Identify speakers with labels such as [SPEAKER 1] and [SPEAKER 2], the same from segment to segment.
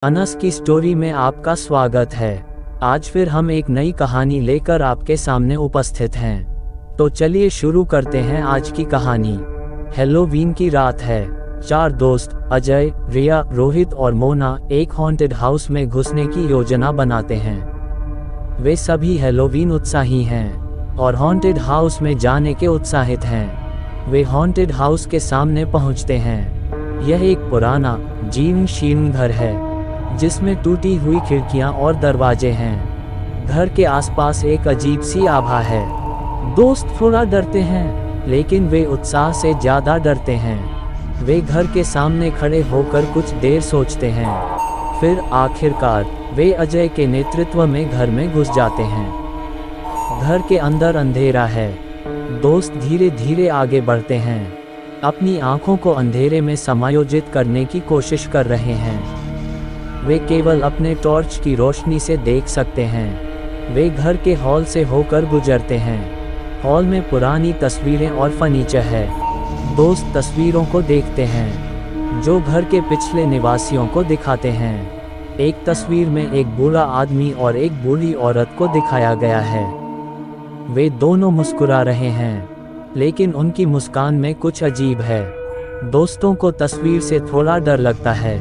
[SPEAKER 1] अनस की स्टोरी में आपका स्वागत है। आज फिर हम एक नई कहानी लेकर आपके सामने उपस्थित हैं। तो चलिए शुरू करते हैं आज की कहानी। हैलोवीन की रात है। चार दोस्त अजय, रिया, रोहित और मोना एक हॉन्टेड हाउस में घुसने की योजना बनाते हैं। वे सभी हैलोवीन उत्साही हैं और हॉन्टेड हाउस में जाने के उत्साहित हैं। वे हॉन्टेड हाउस के सामने पहुंचते हैं। यह एक पुराना जीर्ण शीर्ण घर है जिसमें टूटी हुई खिड़कियां और दरवाजे हैं। घर के आसपास एक अजीब सी आभा है। दोस्त थोड़ा डरते हैं लेकिन वे उत्साह से ज्यादा डरते हैं। वे घर के सामने खड़े होकर कुछ देर सोचते हैं। फिर आखिरकार वे अजय के नेतृत्व में घर में घुस जाते हैं। घर के अंदर अंधेरा है। दोस्त धीरे धीरे आगे बढ़ते हैं, अपनी आंखों को अंधेरे में समायोजित करने की कोशिश कर रहे हैं। वे केवल अपने टॉर्च की रोशनी से देख सकते हैं। वे घर के हॉल से होकर गुजरते हैं। हॉल में पुरानी तस्वीरें और फर्नीचर है। दोस्त तस्वीरों को देखते हैं जो घर के पिछले निवासियों को दिखाते हैं। एक तस्वीर में एक बूढ़ा आदमी और एक बूढ़ी औरत को दिखाया गया है। वे दोनों मुस्कुरा रहे हैं लेकिन उनकी मुस्कान में कुछ अजीब है। दोस्तों को तस्वीर से थोड़ा डर लगता है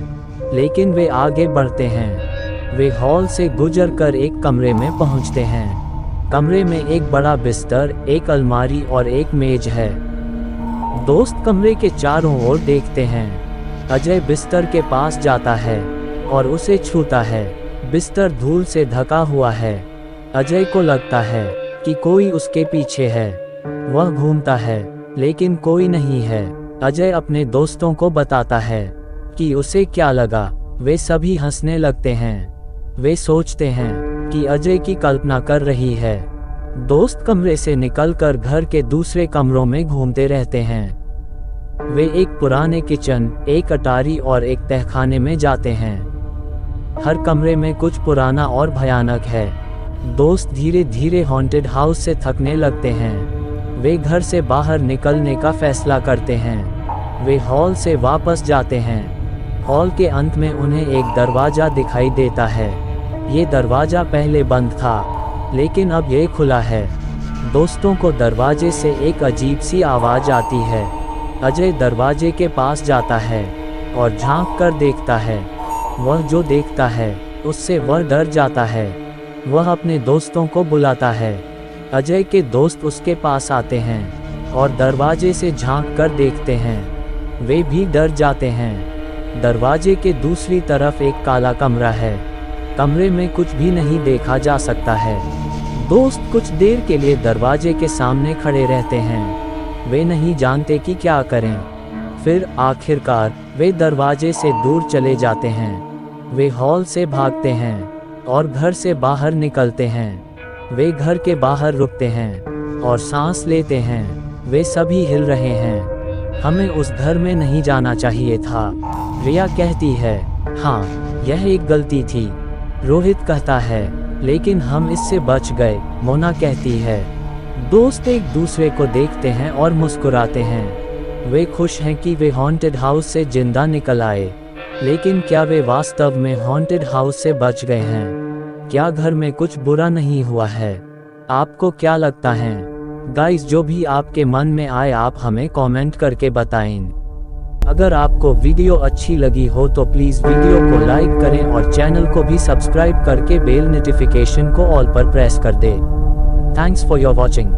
[SPEAKER 1] लेकिन वे आगे बढ़ते हैं। वे हॉल से गुजरकर एक कमरे में पहुंचते हैं। कमरे में एक बड़ा बिस्तर, एक अलमारी और एक मेज है। दोस्त कमरे के चारों ओर देखते हैं। अजय बिस्तर के पास जाता है और उसे छूता है। बिस्तर धूल से ढका हुआ है। अजय को लगता है कि कोई उसके पीछे है। वह घूमता है लेकिन कोई नहीं है। अजय अपने दोस्तों को बताता है कि उसे क्या लगा। वे सभी हंसने लगते हैं। वे सोचते हैं कि अजय की कल्पना कर रही है। दोस्त कमरे से निकलकर घर के दूसरे कमरों में घूमते रहते हैं। वे एक पुराने किचन, एक अटारी और एक तहखाने में जाते हैं। हर कमरे में कुछ पुराना और भयानक है। दोस्त धीरे धीरे हॉन्टेड हाउस से थकने लगते हैं। वे घर से बाहर निकलने का फैसला करते हैं। वे हॉल से वापस जाते हैं। हॉल के अंत में उन्हें एक दरवाज़ा दिखाई देता है। ये दरवाज़ा पहले बंद था लेकिन अब ये खुला है। दोस्तों को दरवाजे से एक अजीब सी आवाज़ आती है। अजय दरवाजे के पास जाता है और झांक कर देखता है। वह जो देखता है उससे वह डर जाता है। वह अपने दोस्तों को बुलाता है। अजय के दोस्त उसके पास आते हैं और दरवाजे से झांक कर देखते हैं। वे भी डर जाते हैं। दरवाजे के दूसरी तरफ एक काला कमरा है। कमरे में कुछ भी नहीं देखा जा सकता है। दोस्त कुछ देर के लिए दरवाजे के सामने खड़े रहते हैं। वे नहीं जानते कि क्या करें। फिर आखिरकार वे दरवाजे से दूर चले जाते हैं। वे हॉल से भागते हैं और घर से बाहर निकलते हैं। वे घर के बाहर रुकते हैं और सांस लेते हैं। वे सभी हिल रहे हैं। हमें उस घर में नहीं जाना चाहिए था। रिया कहती है, हाँ यह एक गलती थी। रोहित कहता है, लेकिन हम इससे बच गए। मोना कहती है। दोस्त एक दूसरे को देखते हैं और मुस्कुराते हैं। वे खुश हैं कि वे हॉन्टेड हाउस से जिंदा निकल आए। लेकिन क्या वे वास्तव में हॉन्टेड हाउस से बच गए हैं? क्या घर में कुछ बुरा नहीं हुआ है? आपको क्या लगता है? गाइस, जो भी आपके मन में आए आप हमें कमेंट करके बताएं। अगर आपको वीडियो अच्छी लगी हो तो प्लीज़ वीडियो को लाइक करें और चैनल को भी सब्सक्राइब करके बेल नोटिफिकेशन को ऑल पर प्रेस कर दें। Thanks for your watching.